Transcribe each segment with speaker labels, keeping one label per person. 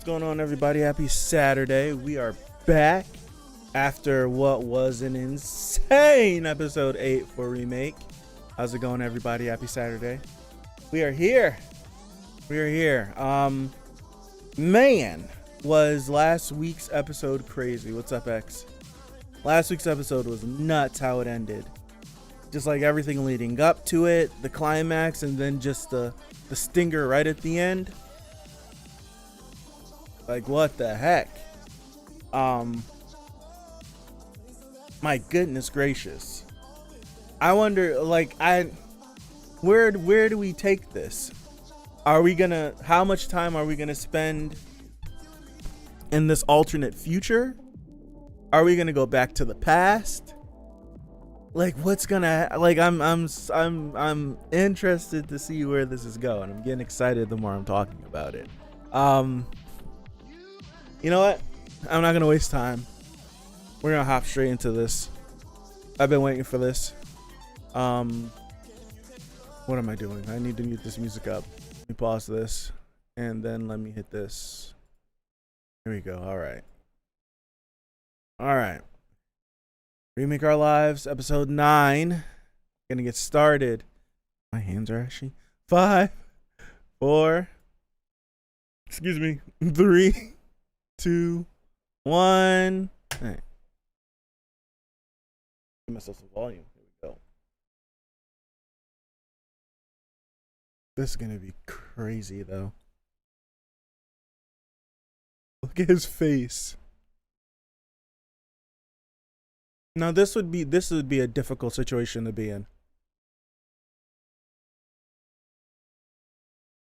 Speaker 1: What's going on, everybody? Happy Saturday. We are back after what was an insane episode 8 for Remake. How's it going, everybody? Happy Saturday. We are here. Man, was last week's episode crazy. What's up, X? Last week's episode was nuts how it ended. Just like everything leading up to it, the climax, and then just the stinger right at the end. Like, what the heck? My goodness gracious. I wonder, like, where do we take this? How much time are we gonna spend in this alternate future? Are we gonna go back to the past? Like, what's gonna, like, I'm interested to see where this is going. I'm getting excited the more I'm talking about it. You know what? I'm not gonna waste time. We're gonna hop straight into this. I've been waiting for this. What am I doing? I need to mute this music up. Let me pause this, and then let me hit this. Here we go. All right. Remake Our Lives, episode 9. Gonna get started. My hands are actually 5, 4. Excuse me. 3, 2, 1. All right. Give myself some volume. Here we go. This is gonna be crazy, though. Look at his face. Now this would be a difficult situation to be in.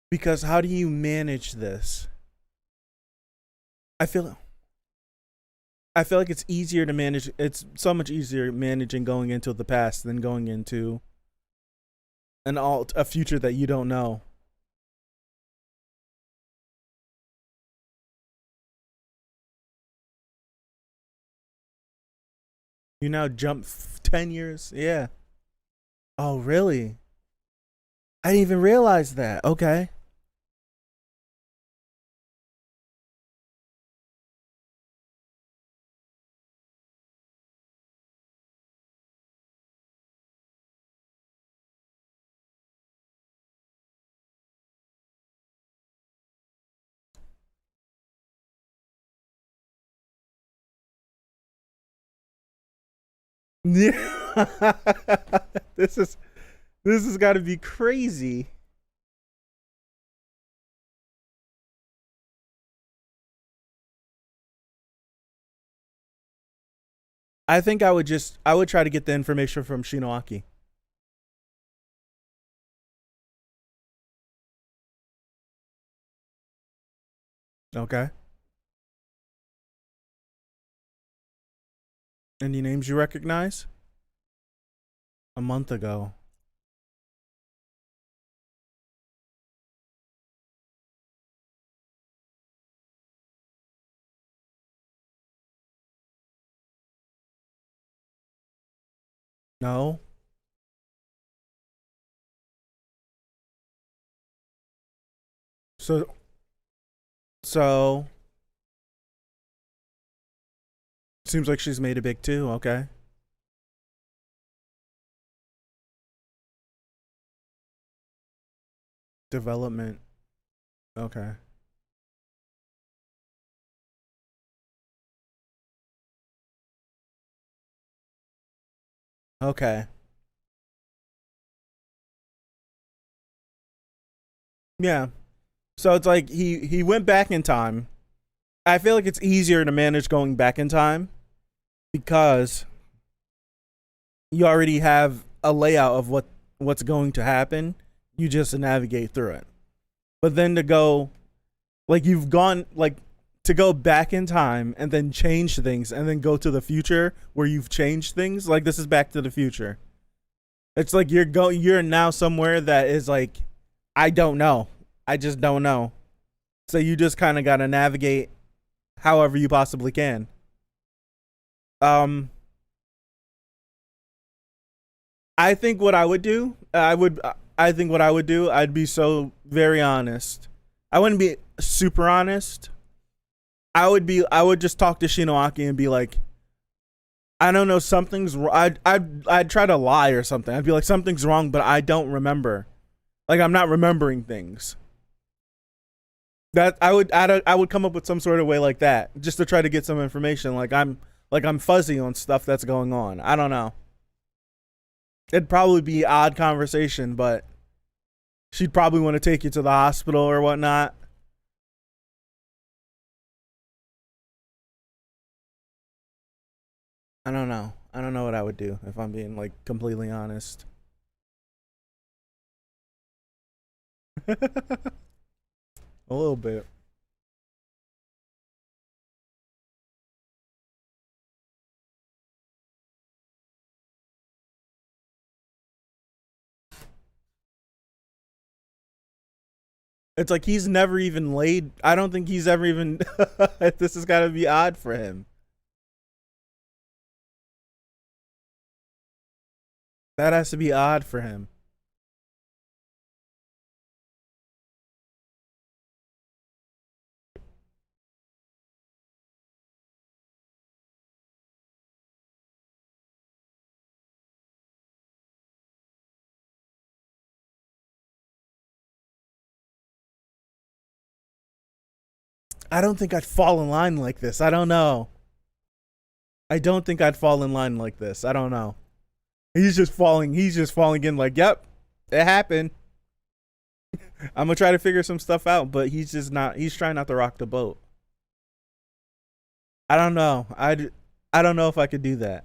Speaker 1: Because how do you manage this? I feel like it's easier to manage. It's so much easier managing going into the past than going into a future that you don't know. You now jump 10 years. Yeah. Oh, really? I didn't even realize that. Okay. Yeah. This has got to be crazy. I think I would try to get the information from Shinoaki. Okay. Any names you recognize? A month ago. No. So seems like she's made it big too. Okay. Development. Okay. Okay. Yeah. So it's like he went back in time. I feel like it's easier to manage going back in time because you already have a layout of what's going to happen. You just navigate through it. But then to go back in time and then change things and then go to the future where you've changed things, like this is Back to the Future. It's like you're now somewhere that is like, I don't know. I just don't know. So you just kind of got to navigate however you possibly can. I think what I would do, I'd be so very honest. I wouldn't be super honest, I would just talk to Shinoaki and be like, I don't know, something's wrong. I'd try to lie or something. I'd be like, something's wrong, but I don't remember. Like, I'm not remembering things. That I would come up with some sort of way like that just to try to get some information. Like I'm fuzzy on stuff that's going on. I don't know. It'd probably be odd conversation, but she'd probably want to take you to the hospital or whatnot. I don't know. I don't know what I would do if I'm being like completely honest. A little bit. It's like he's never even laid. I don't think he's ever even. This has got to be odd for him. That has to be odd for him. I don't think I'd fall in line like this. I don't know. I don't think I'd fall in line like this. I don't know. He's just falling. He's just falling in like, yep, it happened. I'm gonna try to figure some stuff out, but he's just not. He's trying not to rock the boat. I don't know. I don't know if I could do that.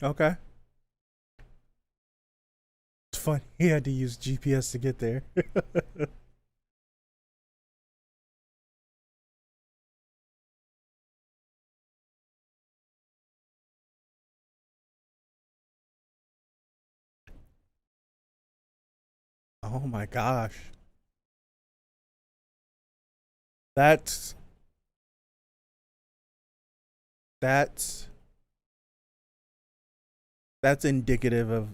Speaker 1: Okay. It's fun. He had to use GPS to get there. Oh my gosh. That's that's that's indicative of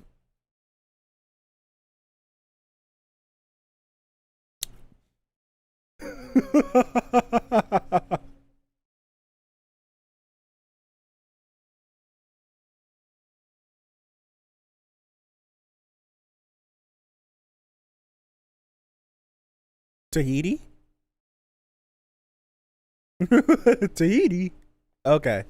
Speaker 1: Tahiti? Tahiti. Okay.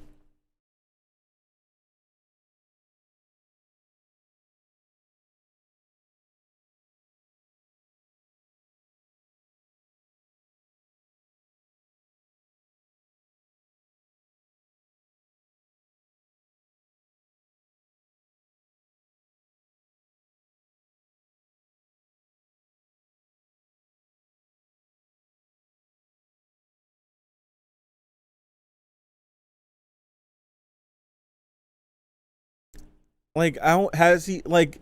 Speaker 1: Like I don't has he like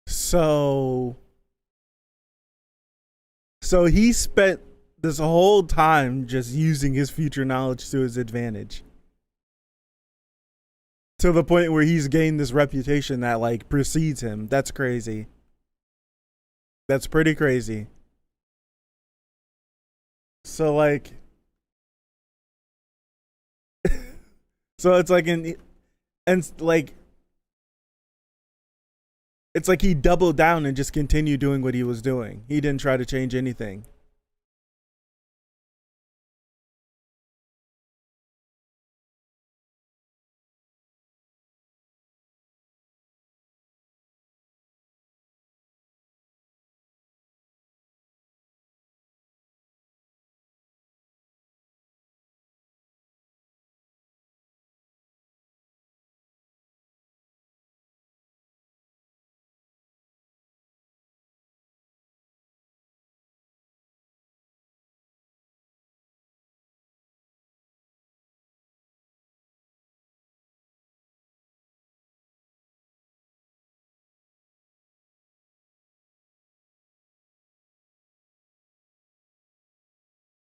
Speaker 1: so so he spent this whole time just using his future knowledge to his advantage. To the point where he's gained this reputation that like precedes him. That's crazy. That's pretty crazy. So like so it's like in and like it's like he doubled down and just continued doing what he was doing. He didn't try to change anything.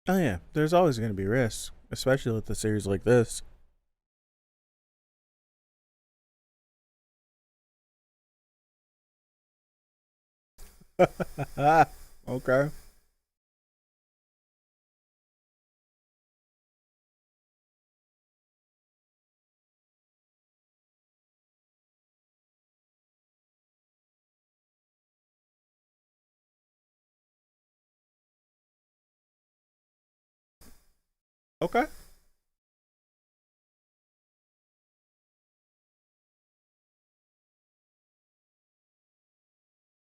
Speaker 1: Oh yeah, there's always going to be risks, especially with a series like this. Okay. Okay.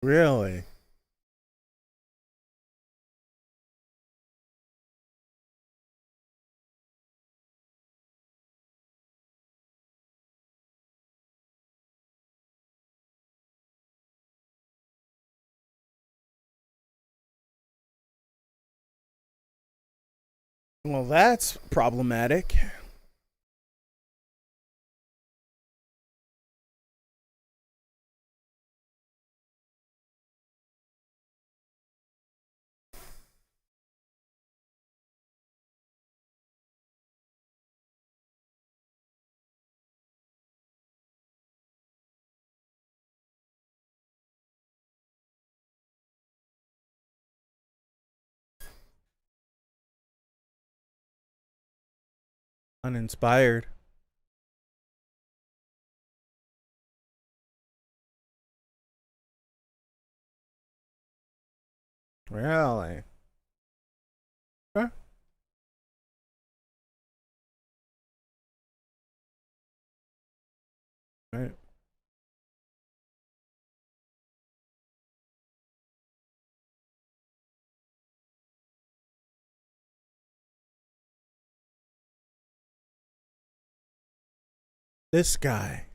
Speaker 1: Really? Well, that's problematic. Uninspired. Really? Okay. Right. This guy.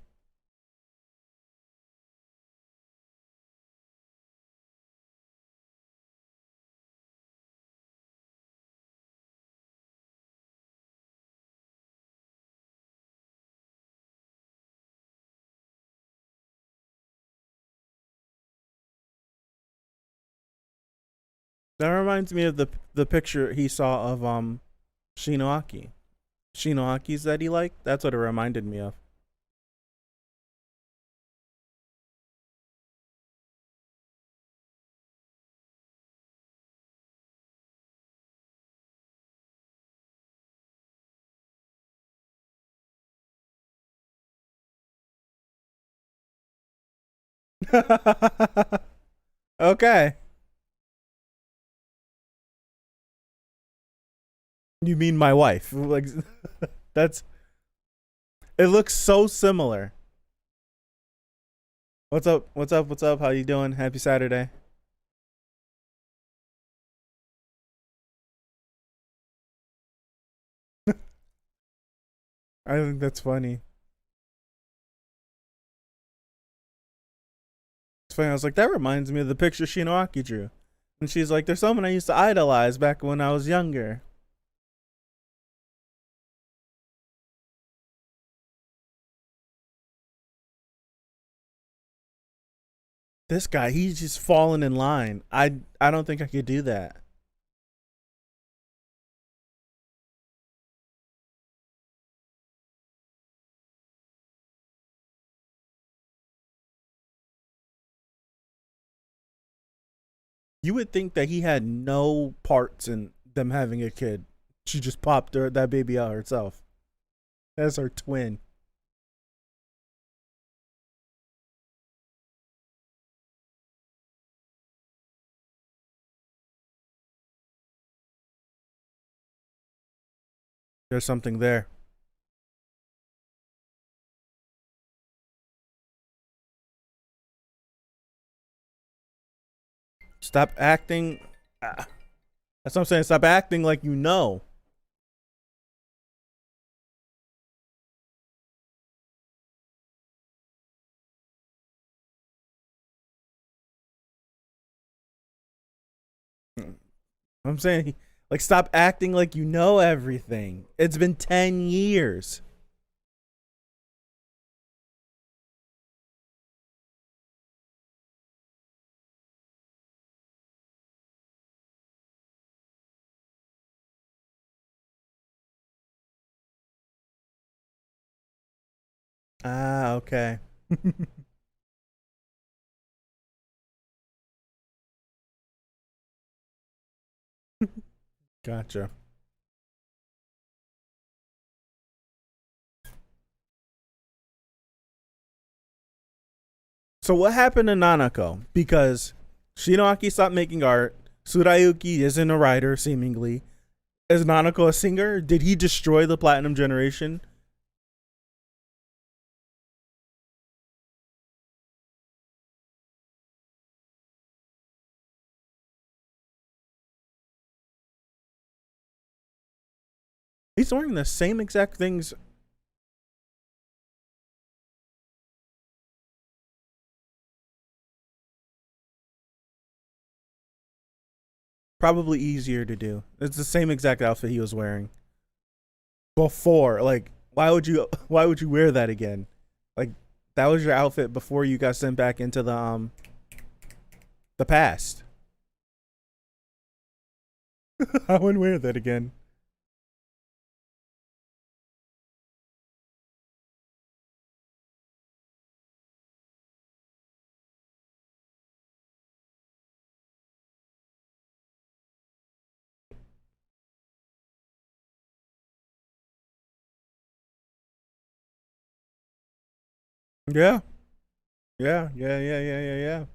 Speaker 1: That reminds me of the picture he saw of Shinoaki. Shinoaki's that he liked. That's what it reminded me of. Okay. You mean my wife? Like that's it looks so similar. What's up? What's up? What's up? How you doing? Happy Saturday. I think that's funny. It's funny. I was like, that reminds me of the picture Shinoaki drew. And she's like, there's someone I used to idolize back when I was younger. This guy, he's just falling in line. I don't think I could do that. You would think that he had no parts in them having a kid. She just popped that baby out herself. That's her twin. There's something there. Stop acting. Ah, that's what I'm saying. Stop acting like you know. I'm saying, like, stop acting like you know everything. It's been 10 years. Ah, okay. Gotcha. So what happened to Nanako? Because Shinoaki stopped making art. Tsurayuki isn't a writer, seemingly. Is Nanako a singer? Did he destroy the Platinum Generation? He's wearing the same exact things. Probably easier to do. It's the same exact outfit he was wearing before. Like, why would you? Why would you wear that again? Like, that was your outfit before you got sent back into the past. I wouldn't wear that again. Yeah, yeah.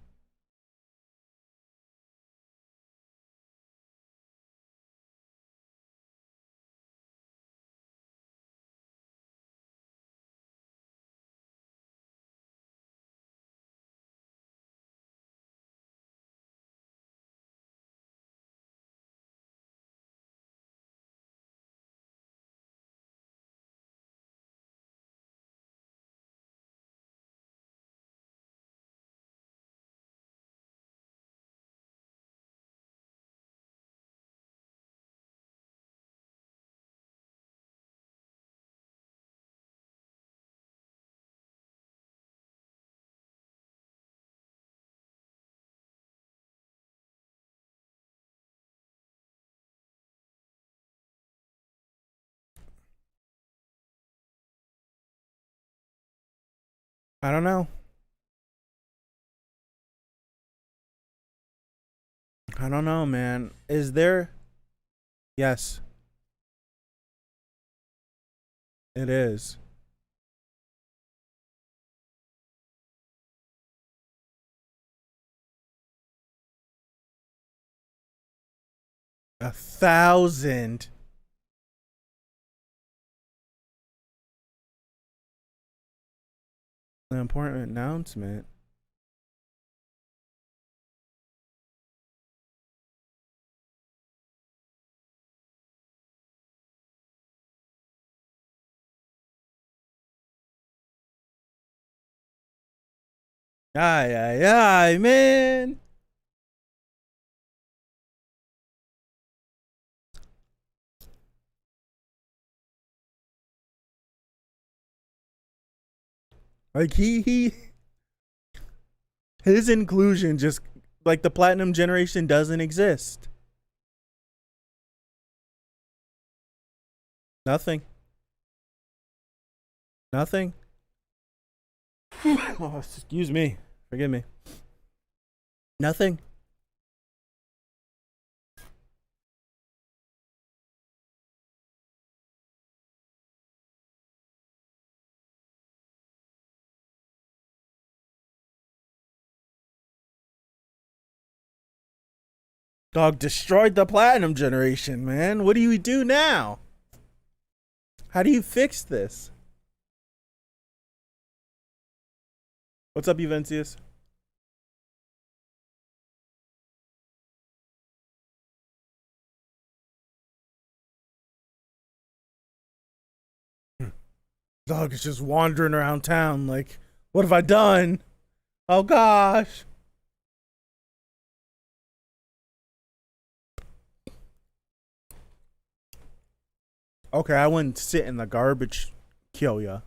Speaker 1: I don't know. I don't know, man. Is there? Yes, it is. 1,000. An important announcement. Aye, aye, aye, man. Like his inclusion just like the platinum generation doesn't exist. Nothing. Nothing. Oh, excuse me. Forgive me. Nothing. Dog destroyed the platinum generation, man. What do we do now? How do you fix this? What's up, Juvencius? Dog is just wandering around town like, what have I done? Oh gosh. Okay, I wouldn't sit in the garbage, kill ya.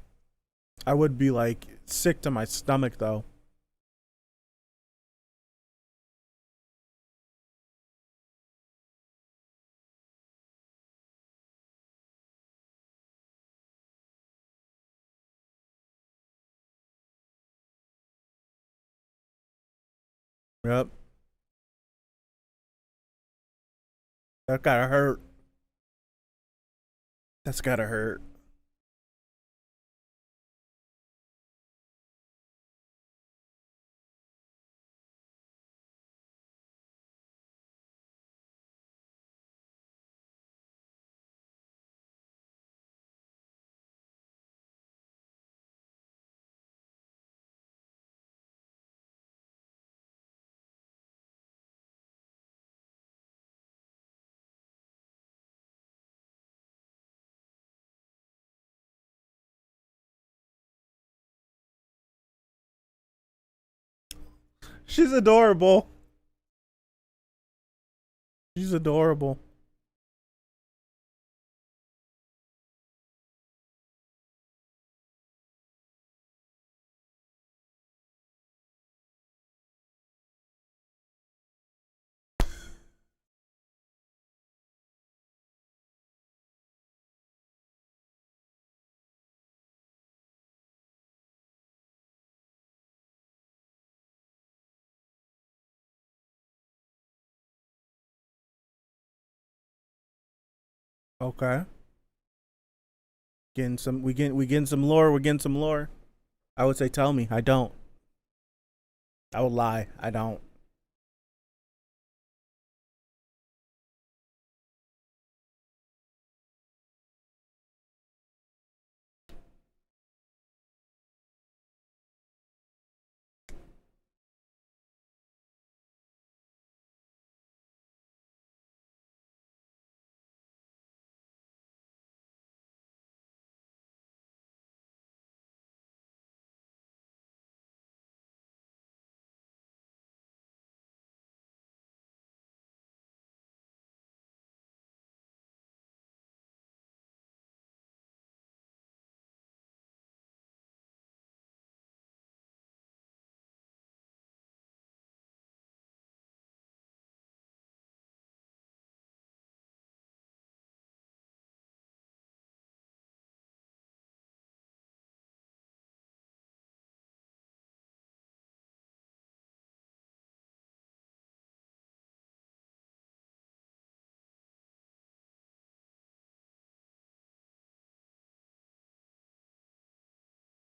Speaker 1: I would be like sick to my stomach though. Yep. That gotta hurt. That's gotta hurt. She's adorable. She's adorable. Okay. Getting some we getting some lore, we're getting some lore. I would say tell me. I don't. I would lie. I don't.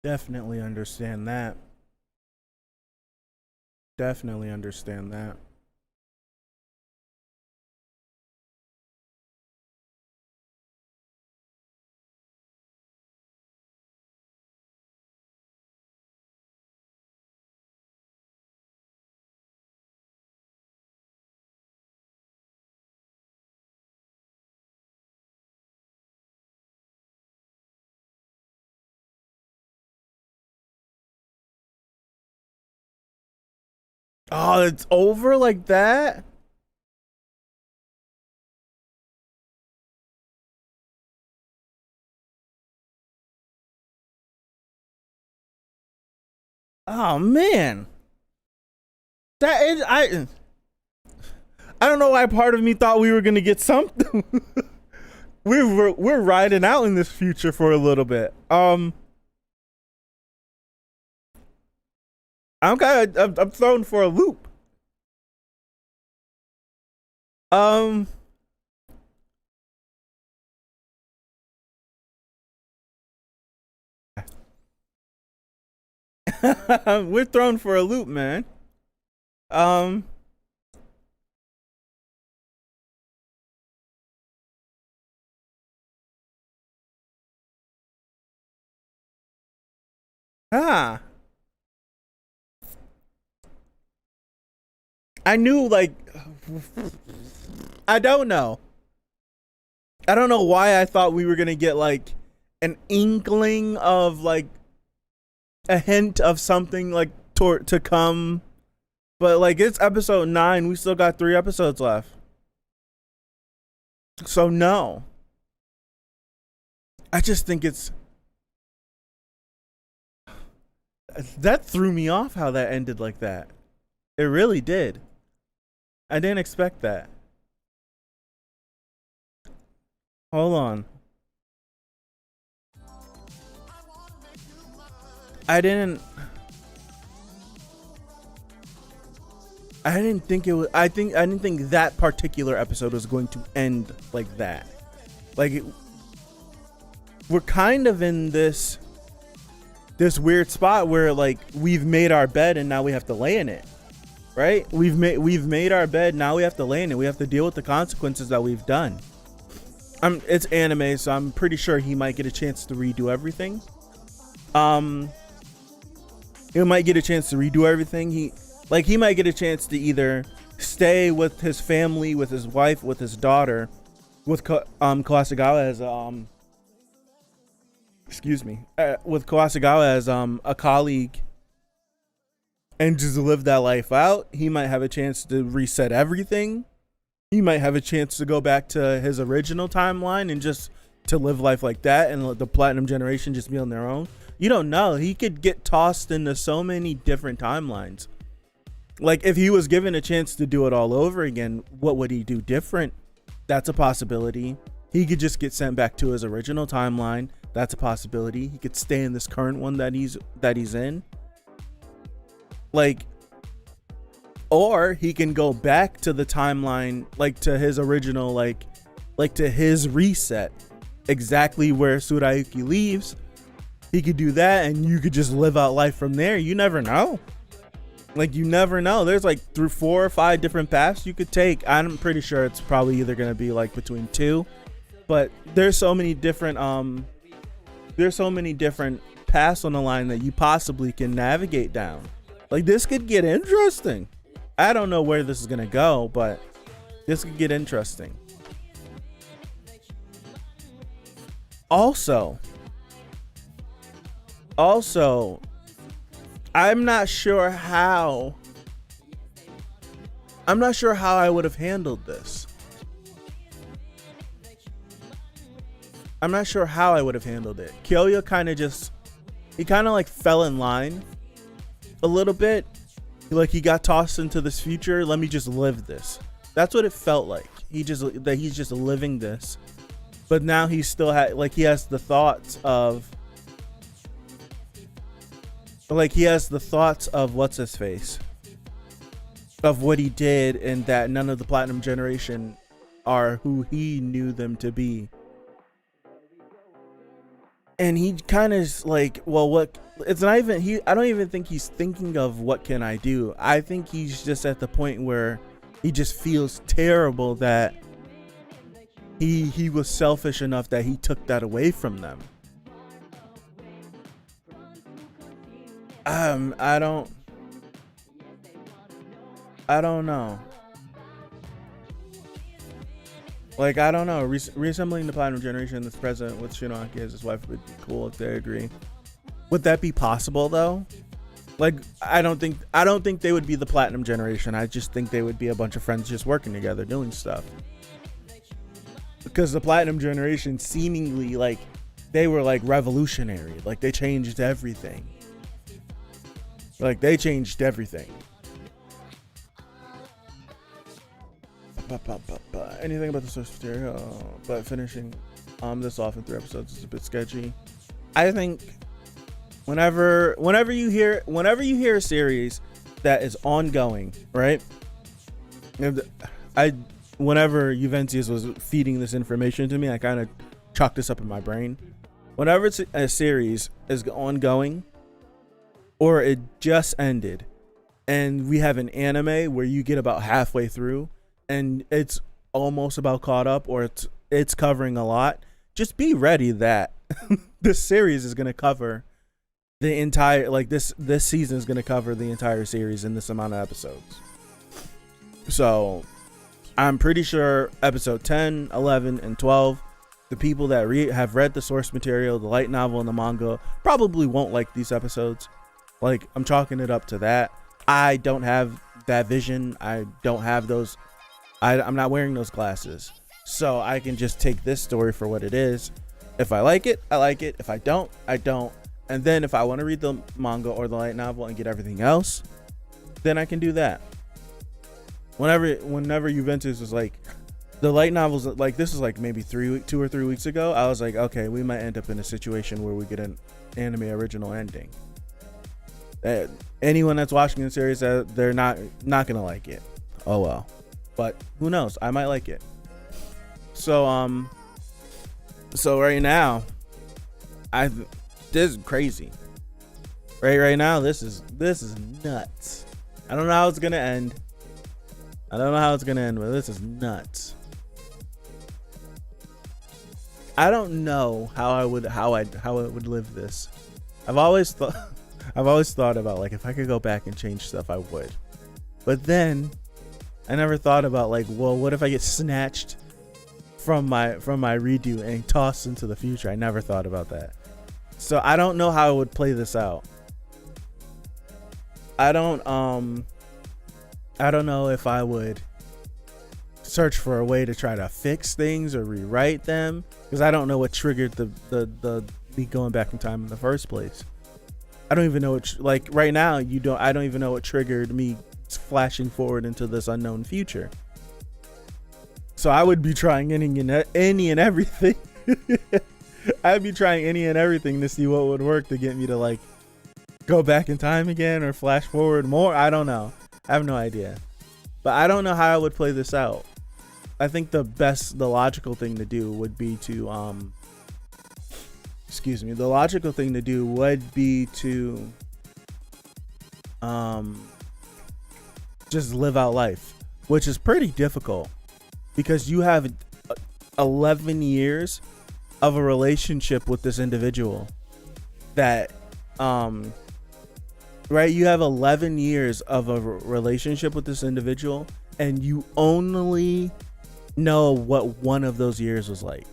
Speaker 1: Definitely understand that. Definitely understand that. Oh, it's over like that? Oh man. That is I don't know why part of me thought we were gonna get something. We're riding out in this future for a little bit. I'm thrown for a loop. Um we're thrown for a loop, man. Um ah. I knew like I don't know. I don't know why I thought we were gonna get like an inkling of like a hint of something like to come, but like it's episode 9. We still got 3 episodes left. So no, I just think it's that threw me off how that ended like that. It really did. I didn't expect that. Hold on. I didn't I didn't think it was. I didn't think that particular episode was going to end like that. Like we're kind of in this weird spot where like we've made our bed and now we have to lay in it, right? We've made our bed, now we have to lay in it. We have to deal with the consequences that we've done. It's anime, so I'm pretty sure he might get a chance to redo everything. He might get a chance to redo everything. He might get a chance to either stay with his family, with his wife, with his daughter, with Kawasagawa as with Kawasagawa as a colleague, and just live that life out. He might have a chance to reset everything. He might have a chance to go back to his original timeline and just to live life like that, and let the Platinum Generation just be on their own. You don't know. He could get tossed into so many different timelines. Like, if he was given a chance to do it all over again, what would he do different? That's a possibility. He could just get sent back to his original timeline. That's a possibility. He could stay in this current one that he's in. Like, or he can go back to the timeline, like to his original, like to his reset, exactly where Tsurayuki leaves. He could do that, and you could just live out life from there. You never know. Like, you never know. There's like through 4 or 5 different paths you could take. I'm pretty sure it's probably either going to be like between 2, but there's so many different paths on the line that you possibly can navigate down. Like, this could get interesting. I don't know where this is going to go, but this could get interesting. Also, I'm not sure how I would have handled this. I'm not sure how I would have handled it. Kyoya kind of like fell in line a little bit. Like, he got tossed into this future. Let me just live this. That's what it felt like. He's just living this. But now he still he has the thoughts of what's his face, of what he did, and that none of the Platinum Generation are who he knew them to be. And he kind of is like, well, what? It's not even I don't even think he's thinking of what can I do. I think he's just at the point where he just feels terrible that he was selfish enough that he took that away from them. I don't know. Like, I don't know. Reassembling the Platinum Generation that's present with Shinaki as his wife would be cool if they agree. Would that be possible though? Like, I don't think they would be the Platinum Generation. I just think they would be a bunch of friends just working together doing stuff. Because the Platinum Generation seemingly, like, they were like revolutionary. Like, they changed everything. Anything about the source material, but finishing this off in 3 episodes is a bit sketchy. I think whenever you hear a series that is ongoing, right? Whenever Juventius was feeding this information to me, I kind of chalked this up in my brain. Whenever it's a series is ongoing, or it just ended, and we have an anime where you get about halfway through and it's almost about caught up, or it's covering a lot, just be ready that this series is going to cover the entire, like, this season is going to cover the entire series in this amount of episodes. So I'm pretty sure episode 10, 11, and 12, the people that have read the source material, the light novel, and the manga probably won't like these episodes. Like, I'm chalking it up to that. I don't have that vision. I don't have those. I'm not wearing those glasses. So I can just take this story for what it is. If I like it, I like it. If I don't, I don't. And then if I want to read the manga or the light novel and get everything else, then I can do that. Whenever Juventius was like, the light novels, like, this is like maybe 2 or 3 weeks ago, I was like, okay, we might end up in a situation where we get an anime original ending. anyone that's watching the series, they're not gonna like it. Oh well, but who knows? I might like it. So so right now, this is crazy. Right now, this is nuts. I don't know how it's gonna end. But this is nuts. I don't know how I would live this. I've always thought about, like, if I could go back and change stuff, I would. But then I never thought about, like, well, what if I get snatched from my redo and tossed into the future? I never thought about that. So I don't know how I would play this out. I don't know if I would search for a way to try to fix things or rewrite them, because I don't know what triggered the me going back in time in the first place. I don't even know what, like, right now, I don't even know what triggered me flashing forward into this unknown future. So I would be trying any and everything. I'd be trying any and everything to see what would work to get me to, like, go back in time again or flash forward more. I don't know. I have no idea. But I don't know how I would play this out. I think the logical thing to do would be to the logical thing to do would be to just live out life, which is pretty difficult because you have 11 years of a relationship with this individual that right, you have 11 years of a relationship with this individual, and you only know what one of those years was like,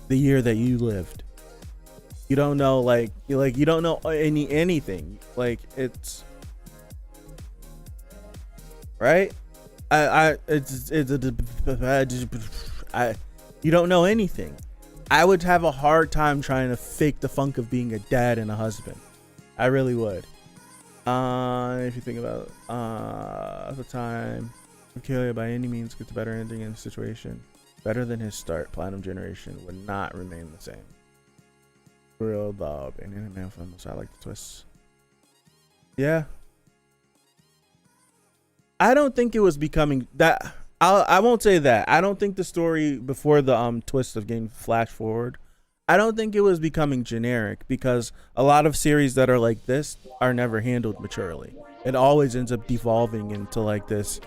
Speaker 1: the year that you lived. You don't know, like you don't know anything. Like, it's right. You don't know anything. I would have a hard time trying to fake the funk of being a dad and a husband. I really would. If you think about at the time, Michaela by any means gets a better ending in the situation. Better than his start. Platinum Generation would not remain the same. Real dog and internet film, so I like the twists. Yeah. I don't think it was becoming that. I won't say that. I don't think the story before the twist of getting flash forward, I don't think it was becoming generic, because a lot of series that are like this are never handled maturely. It always ends up devolving into like this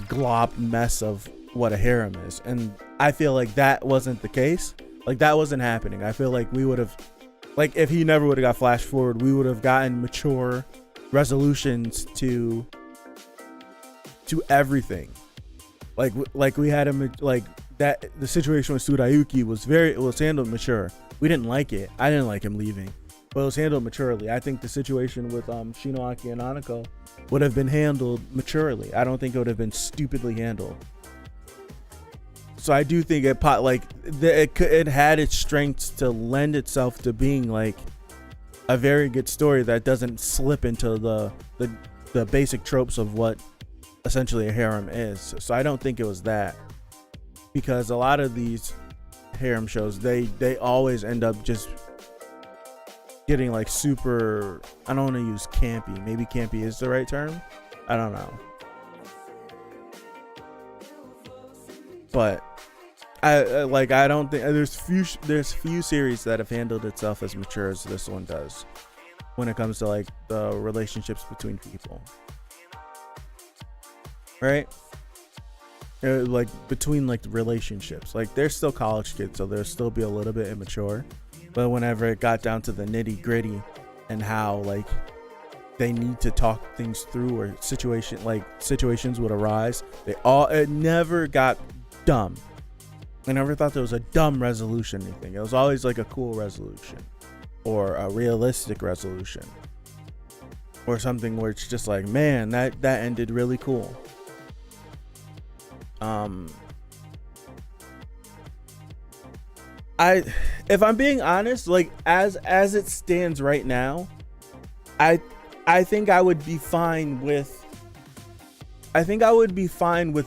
Speaker 1: glob mess of what a harem is. And I feel like that wasn't the case. Like, that wasn't happening. I feel like we would have, like, if he never would have got flash forward, we would have gotten mature resolutions to everything. Like we had like that. The situation with Tsurayuki was handled mature. We didn't like it. I didn't like him leaving, but it was handled maturely. I think the situation with Shinoaki and Hanako would have been handled maturely. I don't think it would have been stupidly handled. So I do think it had its strengths to lend itself to being like a very good story that doesn't slip into the basic tropes of what essentially a harem is. So I don't think it was that, because a lot of these harem shows, they always end up just getting like super, I don't want to use campy. Maybe campy is the right term. I don't know. But I don't think there's few series that have handled itself as mature as this one does when it comes to like the relationships between people, right? Like between like the relationships, like they're still college kids, so they'll still be a little bit immature, but whenever it got down to the nitty gritty and how like they need to talk things through, or situations would arise, it never got dumb. I never thought there was a dumb resolution or anything. It was always like a cool resolution or a realistic resolution or something where it's just like, man, that ended really cool. If I'm being honest, like as it stands right now, I think I would be fine with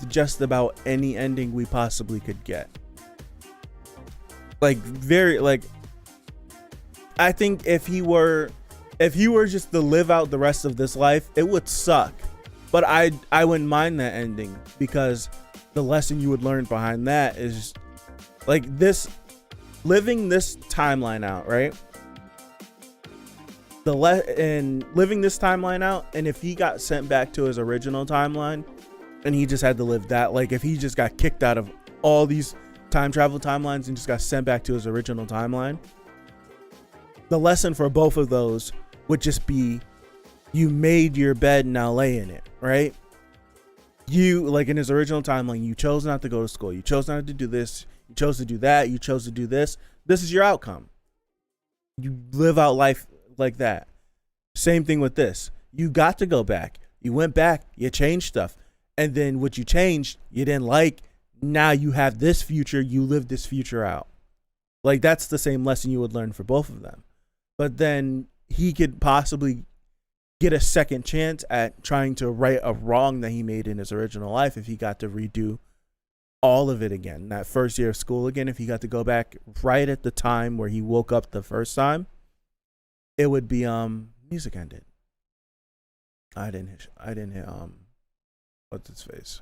Speaker 1: just about any ending we possibly could get. I think if he were if he were just to live out the rest of this life, it would suck. But I wouldn't mind that ending, because the lesson you would learn behind that is like this, living this timeline out, right? And living this timeline out, and if he got sent back to his original timeline and he just had to live that, like if he just got kicked out of all these time travel timelines and just got sent back to his original timeline, the lesson for both of those would just be, you made your bed, now lay in it, right? You, like in his original timeline, you chose not to go to school, you chose not to do this, you chose to do that, you chose to do this. This is your outcome. You live out life like that. Same thing with this. You got to go back. You went back, you changed stuff. And then what you changed, you didn't like. Now you have this future, you live this future out. Like that's the same lesson you would learn for both of them. But then he could possibly get a second chance at trying to right a wrong that he made in his original life if he got to redo all of it again. That first year of school again, if he got to go back right at the time where he woke up the first time, it would be music ended. I didn't hit what's his face.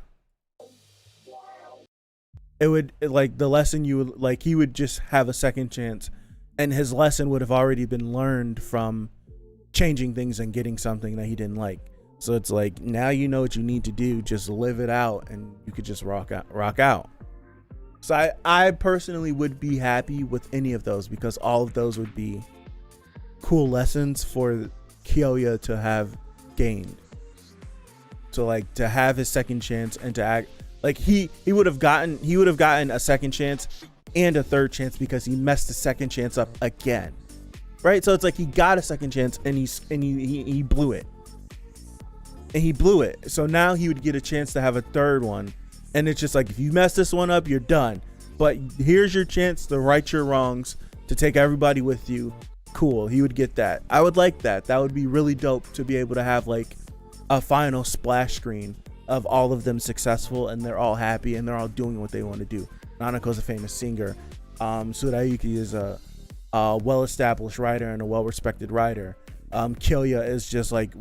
Speaker 1: It would, like the lesson you would, like he would just have a second chance, and his lesson would have already been learned from changing things and getting something that he didn't like. So it's like, now you know what you need to do, just live it out, and you could just rock out. So I personally would be happy with any of those, because all of those would be cool lessons for Kyoya to have gained. So like to have his second chance and to act like he would have gotten a second chance and a third chance because he messed the second chance up again. Right? So it's like he got a second chance and he blew it. And he blew it. So now he would get a chance to have a third one. And it's just like, if you mess this one up, you're done. But here's your chance to right your wrongs, to take everybody with you. Cool. He would get that. I would like that. That would be really dope to be able to have like a final splash screen of all of them successful and they're all happy and they're all doing what they want to do. Nanako's a famous singer. Tsurayuki is a well-established writer and a well-respected writer. Kyoya is just like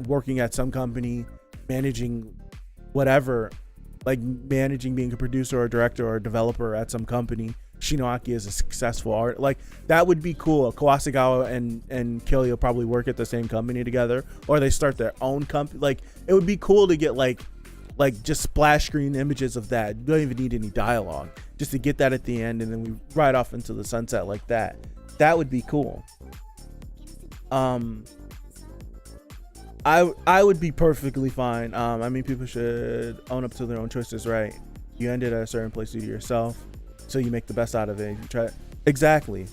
Speaker 1: working at some company, managing whatever, like managing being a producer or a director or a developer at some company. Shinoaki is a successful art. Like that would be cool. Kawasagawa and Kyoya probably work at the same company together, or they start their own company. Like it would be cool to get like just splash screen images of that. You don't even need any dialogue, just to get that at the end, and then we ride off into the sunset like that. That would be cool. I would be perfectly fine. I mean, people should own up to their own choices, right? You ended at a certain place due to yourself, so you make the best out of it. You try exactly.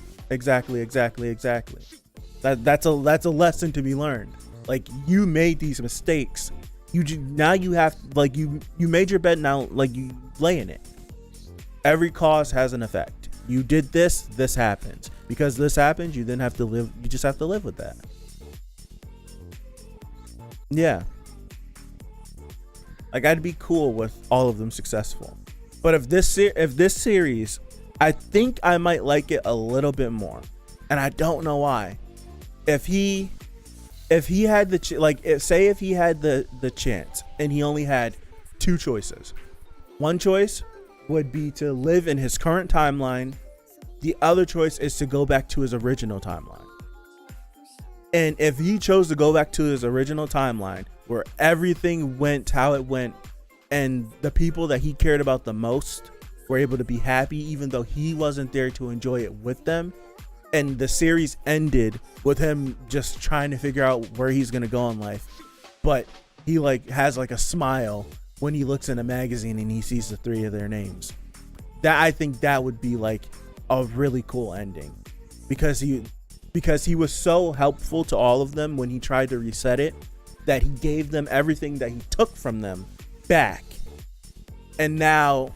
Speaker 1: That's a lesson to be learned. Like you made these mistakes. Now you have, like you made your bed, now like you lay in it. Every cause has an effect. You did this happens. Because this happens, you then have to live. You just have to live with that. Yeah. Like I'd be cool with all of them successful. But if this series, I think I might like it a little bit more, and I don't know why. If he had if he had the chance and he only had two choices. One choice would be to live in his current timeline. The other choice is to go back to his original timeline. And if he chose to go back to his original timeline where everything went how it went and the people that he cared about the most were able to be happy even though he wasn't there to enjoy it with them, and the series ended with him just trying to figure out where he's going to go in life, but he like has like a smile when he looks in a magazine and he sees the three of their names. That, I think that would be like a really cool ending, because he was so helpful to all of them when he tried to reset it, that he gave them everything that he took from them back. And now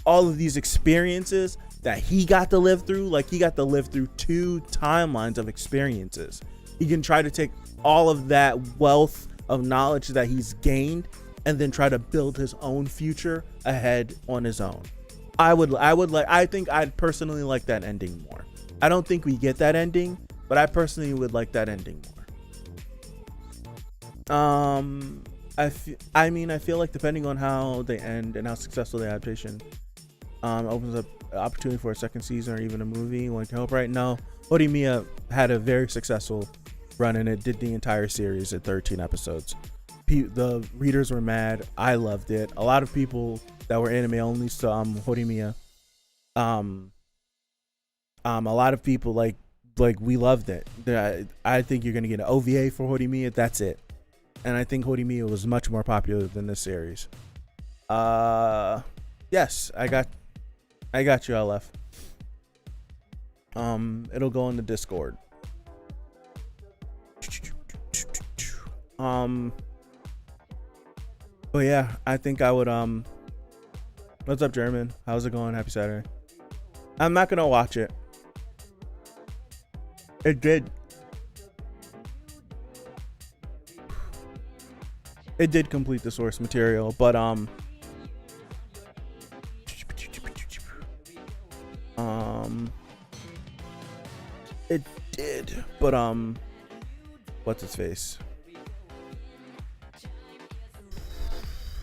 Speaker 1: all of these experiences that he got to live through, like he got to live through two timelines of experiences. He can try to take all of that wealth of knowledge that he's gained and then try to build his own future ahead on his own. I think I'd personally like that ending more. I don't think we get that ending, but I personally would like that ending more. I mean, I feel like depending on how they end and how successful the adaptation opens up opportunity for a second season or even a movie. One can hope. Right now, Horimiya had a very successful run and it did the entire series at 13 episodes. The readers were mad. I loved it. A lot of people that were anime only saw Horimiya. A lot of people like we loved it. I think you're gonna get an OVA for Horimiya. That's it. And I think Horimiya was much more popular than this series. Yes, I got you, LF. It'll go in the Discord. But yeah, I think I would what's up, German? How's it going? Happy Saturday. I'm not gonna watch it. It did complete the source material, but it did, but what's its face?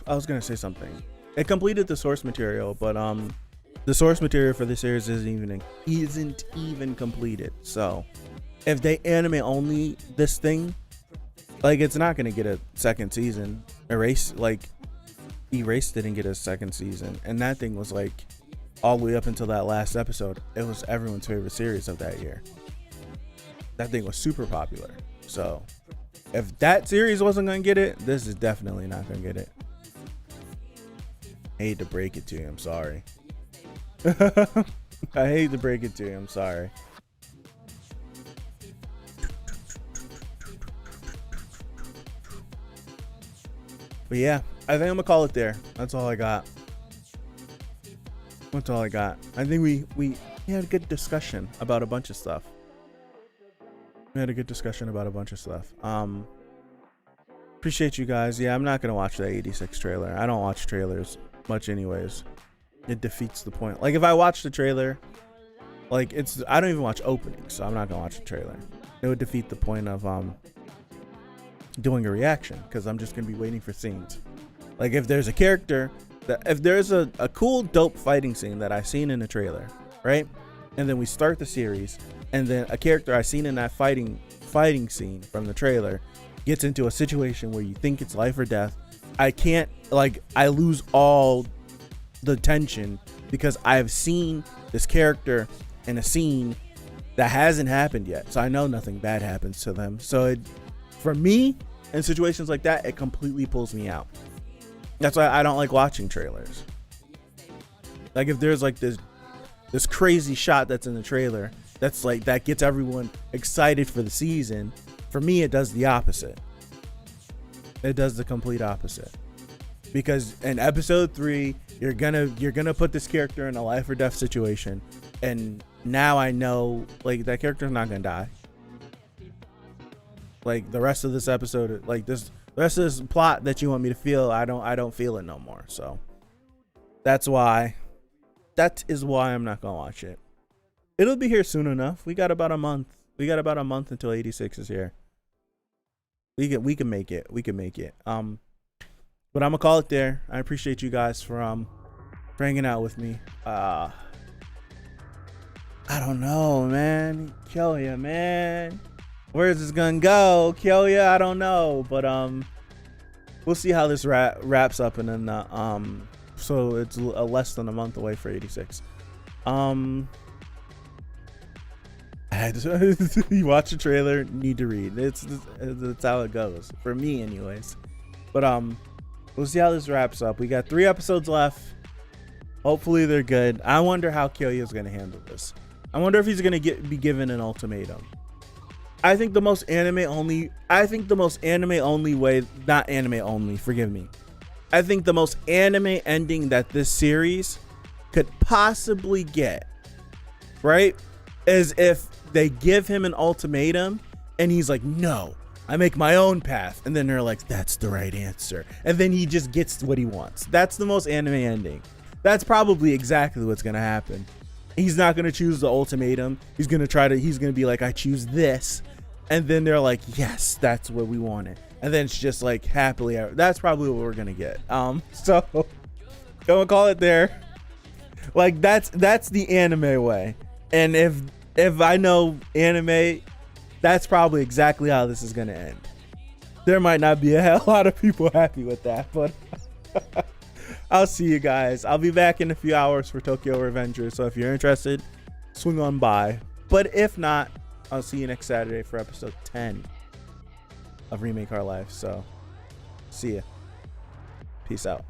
Speaker 1: I was gonna say something. It completed the source material, but the source material for the series isn't even completed. So if they anime only this thing, like, it's not gonna get a second season. Erase didn't get a second season, and that thing was like all the way up until that last episode. It was everyone's favorite series of that year. That thing was super popular. So if that series wasn't gonna get it, this is definitely not gonna get it. I hate to break it to you, I'm sorry. I hate to break it to you, I'm sorry. But yeah, I think I'm gonna call it there. That's all I got. I think we had a good discussion about a bunch of stuff. Appreciate you guys. Yeah, I'm not gonna watch that 86 trailer. I don't watch trailers much anyways. It defeats the point. Like, if I watch the trailer, like, I don't even watch openings, so I'm not gonna watch the trailer. It would defeat the point of doing a reaction, because I'm just gonna be waiting for scenes. Like, if there's a character if there's a cool dope fighting scene that I've seen in the trailer, right, and then we start the series, and then a character I've seen in that fighting scene from the trailer gets into a situation where you think it's life or death, I lose all the tension, because I've seen this character in a scene that hasn't happened yet, so I know nothing bad happens to them. So for me, in situations like that, it completely pulls me out. That's why I don't like watching trailers. Like, if there's like this crazy shot that's in the trailer that's like that gets everyone excited for the season, for me it does the opposite. It does the complete opposite. Because in episode 3, you're gonna put this character in a life or death situation, and now I know, like, that character's not gonna die. Like, the rest of this episode, like, the rest of this plot that you want me to feel, I don't feel it no more. So that is why I'm not gonna watch it. It'll be here soon enough. We got about a month until 86 is here. We can make it. But I'm gonna call it there. I appreciate you guys for hanging out with me. I don't know, man. Kyoya, man. Where's this gonna go? Kyoya, I don't know. But we'll see how this wraps up, and then so it's less than a month away for 86. You watch the trailer, need to read. It's how it goes for me, anyways. But we'll see how this wraps up. We got 3 episodes left. Hopefully they're good. I wonder how Kyoya is gonna handle this. I wonder if he's gonna be given an ultimatum. I think the most anime only way, not anime only, forgive me. I think the most anime ending that this series could possibly get, right, is if they give him an ultimatum and he's like, no, I make my own path. And then they're like, that's the right answer. And then he just gets what he wants. That's the most anime ending. That's probably exactly what's going to happen. He's not going to choose the ultimatum. He's going to be like, I choose this. and then they're like, yes, that's what we wanted, and then it's just like happily ever. That's probably what we're gonna get. So don't call it there. Like that's the anime way, and if I know anime, that's probably exactly how this is gonna end. There might not be a hell lot of people happy with that, but I'll see you guys. I'll be back in a few hours for Tokyo Revengers, so if you're interested, swing on by. But if not, I'll see you next Saturday for episode 10 of Remake Our Life. So, see ya. Peace out.